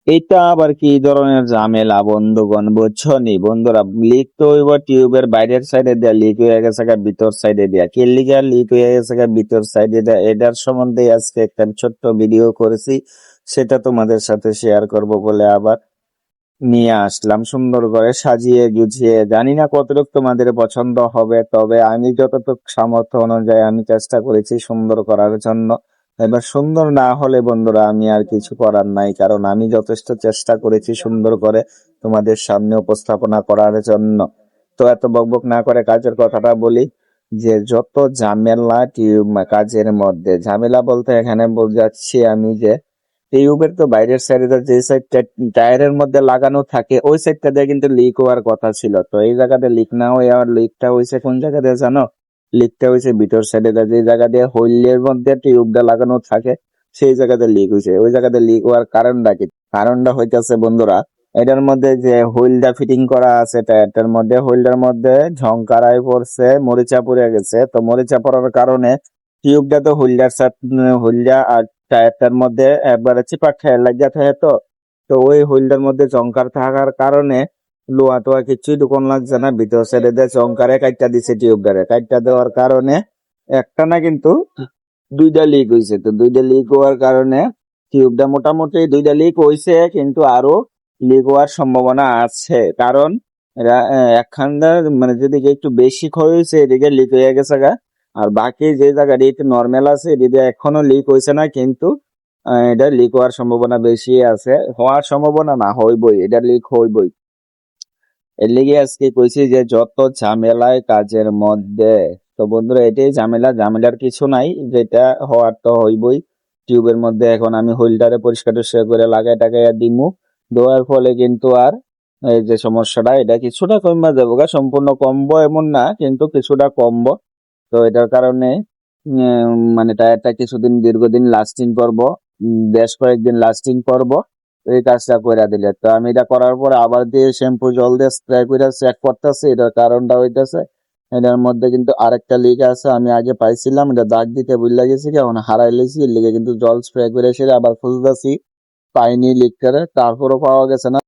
এটা আবার কি ধরনের ঝামেলা বন্ধুগণ, বুঝছো নি বন্ধুরা? লিক তো হইব টিউবের বাইরের সাইডে দেয়া, লিক হয়ে গেছে গা ভিতর সাইডে দেয়া। কি লিগা লিক হয়ে গেছে গা ভিতর সাইডে দেয়া, এটার সম্বন্ধে আজকে একটা ছোট্ট ভিডিও করেছি, সেটা তোমাদের সাথে শেয়ার করব বলে আবার নিয়ে আসলাম সুন্দর করে সাজিয়ে গুছিয়ে। জানি না কতটুকু তোমাদের পছন্দ হবে, তবে আমি যতটুকু সামর্থ্য অনুযায়ী আমি চেষ্টা করেছি সুন্দর করার জন্য। এবার সুন্দর না হলে বন্ধুরা আমি আর কিছু করার নাই, কারণ আমি যথেষ্ট চেষ্টা করেছি সুন্দর করে তোমাদের সামনে উপস্থাপনা করার জন্য। তো এত বকবক না করে কাজের কথাটা বলি, যে যত ঝামেলা কাজের মধ্যে, ঝামেলা বলতে এখানে বোঝাচ্ছি আমি যে টিউবের তো বাইরের সাইডে যে সাইডটা টায়ারের মধ্যে লাগানো থাকে ওই সাইডটা দিয়ে কিন্তু লিক হওয়ার কথা ছিল। তো এই জায়গাতে লিক না হয়ে আর লিকটা হয়েছে কোন জায়গা দিয়ে জানো? লিকটা হয়েছে ভিতর সাইডে, যে জায়গা দিয়ে হোলের মধ্যে টিউবটা লাগানো থাকে সেই জায়গাতে লিক হয়েছে। ওই জায়গাতে লিক হওয়ার কারণটা কি? কারণটা হইতেছে বন্ধুরা, এটার মধ্যে যে হুইলটা ফিটিং করা আছে টায়ারটার মধ্যে, হুইলটার মধ্যে ঝংকারায় পড়ছে, মরিচা পড়ে গেছে। তো মরিচা পড়ার কারণে টিউবটা তো হুইলটা আর টায়ারটার মধ্যে একবারে চিপাক খেয়ে লাগিয়া থাকে। তো তো ওই হুইলটার মধ্যে জংকার থাকার কারণে লোহা টোয়া কিছুই ঢুকন লাগছে না, ভিতর সাইডে দিয়ে জংকারে কাইটটা দিছে, টিউবটারে কাইটটা দেওয়ার কারণে একটা না কিন্তু দুইটা লিক হয়েছে। তো দুইটা লিক হওয়ার কারণে টিউবটা মোটামুটি দুইটা লিক হয়েছে, কিন্তু আরো লিক হওয়ার সম্ভাবনা আছে। কারণ এরা একখানটা মানে যেদিকে একটু বেশি ক্ষয় হয়েছে এদিকে লিক হয়ে গেছে গা, আর বাকি যে জায়গাটি একটু নর্মাল আছে এদিকে এখনো লিক হয়েছে না, কিন্তু এটা লিক হওয়ার সম্ভাবনা বেশি আছে। হওয়ার সম্ভাবনা না, হইবই, এটা লিক হইবই। এর লিগে আজকে কইছি যে যত ঝামেলায় কাজের মধ্যে, তো বন্ধুরা এটাই ঝামেলা, ঝামেলার কিছু নাই, যেটা হওয়ার তো হইবই। টিউবের মধ্যে এখন আমি হুইলটারে পরিষ্কার টরিষ্কার করে লাগাই টাকাইয়া দিমু, দেওয়ার ফলে কিন্তু আর এই যে সমস্যাটা এটা কিছুটা কমবা যাবো গা, সম্পূর্ণ কমবো এমন না, কিন্তু কিছুটা কমবো। তো এটার কারণে মানে টায়ারটা কিছুদিন দীর্ঘদিন লাস্টিং করব, বেশ কয়েকদিন লাস্টিং করব। এই কাজটা কইরা দিলে তো আমি এটা করার পরে আবার দিয়ে শ্যাম্পু জল দিয়ে স্প্রে করে চেক করতেছি। এটার কারণটা হইতেছে এটার মধ্যে কিন্তু আরেকটা লিক আছে, আমি আগে পাইছিলাম, এটা দাগ দিতে ভুলে গেছি, এখন হারাই লেছি। এর লিগে কিন্তু জল স্প্রে করে সেটা আবার খুঁজতেছি, পাইনি লিক করে, তারপরও পাওয়া গেছে না।